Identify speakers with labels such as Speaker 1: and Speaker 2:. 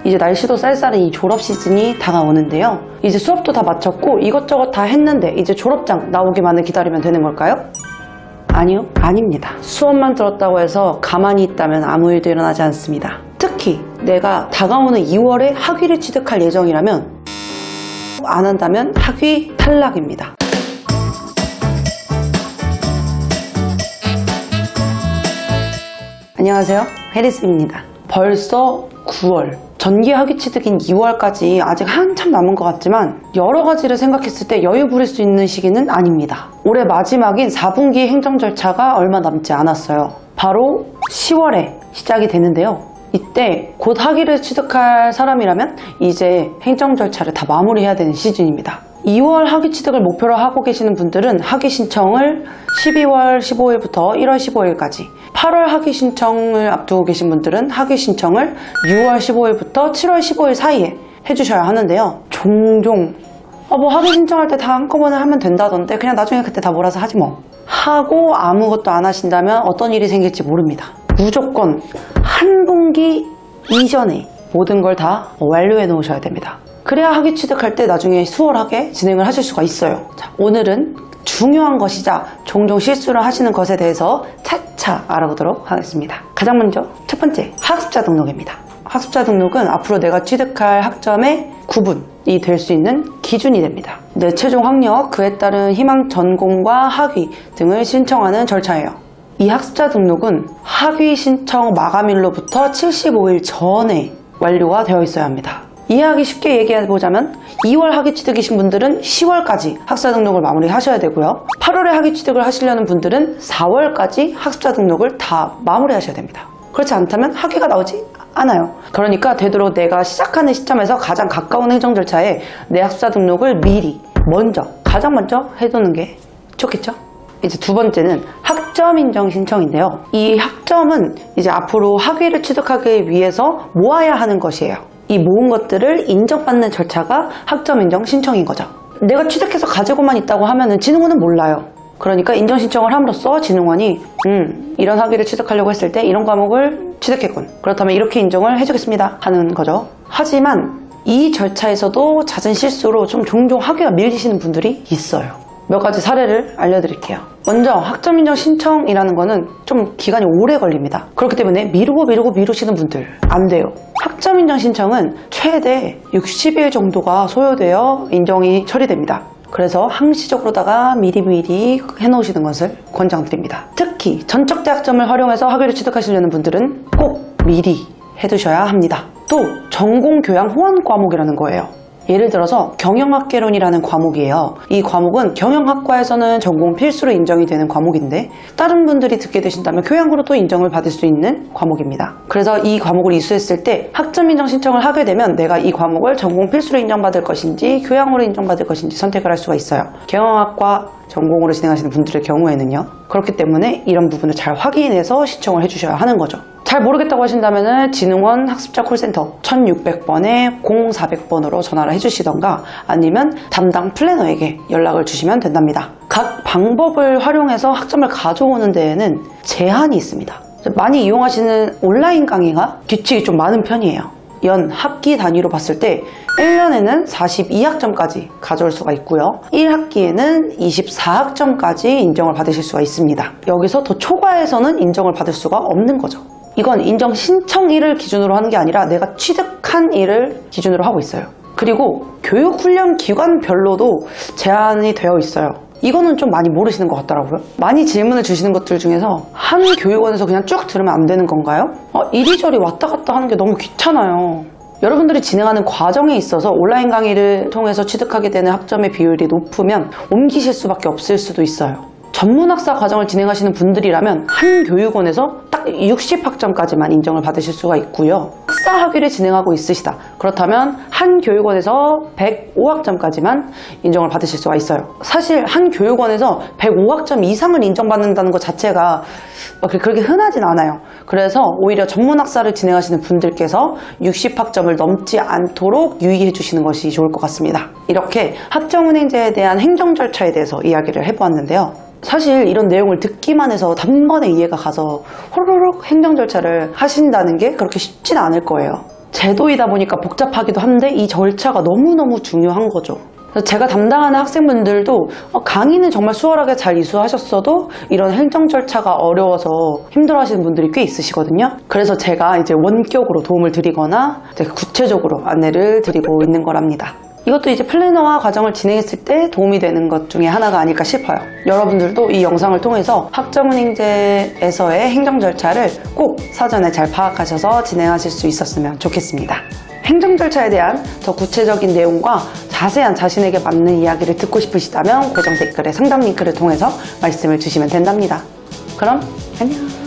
Speaker 1: 이제 날씨도 쌀쌀한 이 졸업 시즌이 다가오는데요. 이제 수업도 다 마쳤고 이것저것 다 했는데 이제 졸업장 나오기만을 기다리면 되는 걸까요? 아니요, 아닙니다. 수업만 들었다고 해서 가만히 있다면 아무 일도 일어나지 않습니다. 특히 내가 다가오는 2월에 학위를 취득할 예정이라면 안 한다면 학위 탈락입니다. 안녕하세요, 해리스입니다. 벌써 9월, 전기 학위 취득인 2월까지 아직 한참 남은 것 같지만 여러 가지를 생각했을 때 여유 부릴 수 있는 시기는 아닙니다. 올해 마지막인 4분기 행정 절차가 얼마 남지 않았어요. 바로 10월에 시작이 되는데요. 이때 곧 학위를 취득할 사람이라면 이제 행정 절차를 다 마무리해야 되는 시즌입니다. 2월 학위 취득을 목표로 하고 계시는 분들은 학위 신청을 12월 15일부터 1월 15일까지, 8월 학위 신청을 앞두고 계신 분들은 학위 신청을 6월 15일부터 7월 15일 사이에 해주셔야 하는데요. 종종 뭐 학위 신청할 때 다 한꺼번에 하면 된다던데 그냥 나중에 그때 다 몰아서 하지 뭐 하고 아무것도 안 하신다면 어떤 일이 생길지 모릅니다. 무조건 한 분기 이전에 모든 걸 다 완료해 놓으셔야 됩니다. 그래야 학위 취득할 때 나중에 수월하게 진행을 하실 수가 있어요. 자, 오늘은 중요한 것이자 종종 실수를 하시는 것에 대해서 차차 알아보도록 하겠습니다. 가장 먼저 첫 번째, 학습자 등록입니다. 학습자 등록은 앞으로 내가 취득할 학점의 구분이 될 수 있는 기준이 됩니다. 내 최종 학력, 그에 따른 희망 전공과 학위 등을 신청하는 절차예요. 이 학습자 등록은 학위 신청 마감일로부터 75일 전에 완료가 되어 있어야 합니다. 이해하기 쉽게 얘기해보자면 2월 학위 취득이신 분들은 10월까지 학습자 등록을 마무리 하셔야 되고요. 8월에 학위 취득을 하시려는 분들은 4월까지 학습자 등록을 다 마무리 하셔야 됩니다. 그렇지 않다면 학위가 나오지 않아요. 그러니까 되도록 내가 시작하는 시점에서 가장 가까운 행정 절차에 내 학습자 등록을 미리 가장 먼저 해두는 게 좋겠죠? 이제 두 번째는 학점 인정 신청인데요. 이 학점은 이제 앞으로 학위를 취득하기 위해서 모아야 하는 것이에요. 이 모은 것들을 인정받는 절차가 학점 인정 신청인 거죠. 내가 취득해서 가지고만 있다고 하면은 진흥원은 몰라요. 그러니까 인정 신청을 함으로써 진흥원이 이런 학위를 취득하려고 했을 때 이런 과목을 취득했군, 그렇다면 이렇게 인정을 해주겠습니다 하는 거죠. 하지만 이 절차에서도 잦은 실수로 좀 종종 학위가 밀리시는 분들이 있어요. 몇 가지 사례를 알려드릴게요. 먼저 학점 인정 신청이라는 거는 좀 기간이 오래 걸립니다. 그렇기 때문에 미루시는 분들 안 돼요. 학점 인정 신청은 최대 60일 정도가 소요되어 인정이 처리됩니다. 그래서 항시적으로다가 미리미리 해놓으시는 것을 권장드립니다. 특히 전적대학점을 활용해서 학위를 취득하시려는 분들은 꼭 미리 해두셔야 합니다. 또 전공교양 호환 과목이라는 거예요. 예를 들어서 경영학개론이라는 과목이에요. 이 과목은 경영학과에서는 전공 필수로 인정이 되는 과목인데 다른 분들이 듣게 되신다면 교양으로도 인정을 받을 수 있는 과목입니다. 그래서 이 과목을 이수했을 때 학점 인정 신청을 하게 되면 내가 이 과목을 전공 필수로 인정받을 것인지 교양으로 인정받을 것인지 선택을 할 수가 있어요. 경영학과 전공으로 진행하시는 분들의 경우에는요. 그렇기 때문에 이런 부분을 잘 확인해서 신청을 해주셔야 하는 거죠. 잘 모르겠다고 하신다면 진흥원 학습자 콜센터 1600번에 0400번으로 전화를 해주시던가 아니면 담당 플래너에게 연락을 주시면 된답니다. 각 방법을 활용해서 학점을 가져오는 데에는 제한이 있습니다. 많이 이용하시는 온라인 강의가 규칙이 좀 많은 편이에요. 연 학기 단위로 봤을 때 1년에는 42학점까지 가져올 수가 있고요. 1학기에는 24학점까지 인정을 받으실 수가 있습니다. 여기서 더 초과해서는 인정을 받을 수가 없는 거죠. 이건 인정 신청일을 기준으로 하는 게 아니라 내가 취득한 일을 기준으로 하고 있어요. 그리고 교육훈련 기관별로도 제한이 되어 있어요. 이거는 좀 많이 모르시는 것 같더라고요. 많이 질문을 주시는 것들 중에서 한 교육원에서 그냥 쭉 들으면 안 되는 건가요? 이리저리 왔다 갔다 하는 게 너무 귀찮아요. 여러분들이 진행하는 과정에 있어서 온라인 강의를 통해서 취득하게 되는 학점의 비율이 높으면 옮기실 수밖에 없을 수도 있어요. 전문학사 과정을 진행하시는 분들이라면 한 교육원에서 딱 60학점까지만 인정을 받으실 수가 있고요. 학사 학위를 진행하고 있으시다. 그렇다면 한 교육원에서 105학점까지만 인정을 받으실 수가 있어요. 사실 한 교육원에서 105학점 이상을 인정받는다는 것 자체가 그렇게 흔하진 않아요. 그래서 오히려 전문학사를 진행하시는 분들께서 60학점을 넘지 않도록 유의해 주시는 것이 좋을 것 같습니다. 이렇게 학점은행제에 대한 행정 절차에 대해서 이야기를 해보았는데요. 사실 이런 내용을 듣기만 해서 단번에 이해가 가서 호로록 행정 절차를 하신다는 게 그렇게 쉽진 않을 거예요. 제도이다 보니까 복잡하기도 한데 이 절차가 너무너무 중요한 거죠. 제가 담당하는 학생분들도 강의는 정말 수월하게 잘 이수하셨어도 이런 행정 절차가 어려워서 힘들어하시는 분들이 꽤 있으시거든요. 그래서 제가 이제 원격으로 도움을 드리거나 구체적으로 안내를 드리고 있는 거랍니다. 이것도 이제 플래너화 과정을 진행했을 때 도움이 되는 것 중에 하나가 아닐까 싶어요. 여러분들도 이 영상을 통해서 학점운행제에서의 행정 절차를 꼭 사전에 잘 파악하셔서 진행하실 수 있었으면 좋겠습니다. 행정 절차에 대한 더 구체적인 내용과 자세한 자신에게 맞는 이야기를 듣고 싶으시다면 고정 댓글에 상담 링크를 통해서 말씀을 주시면 된답니다. 그럼 안녕!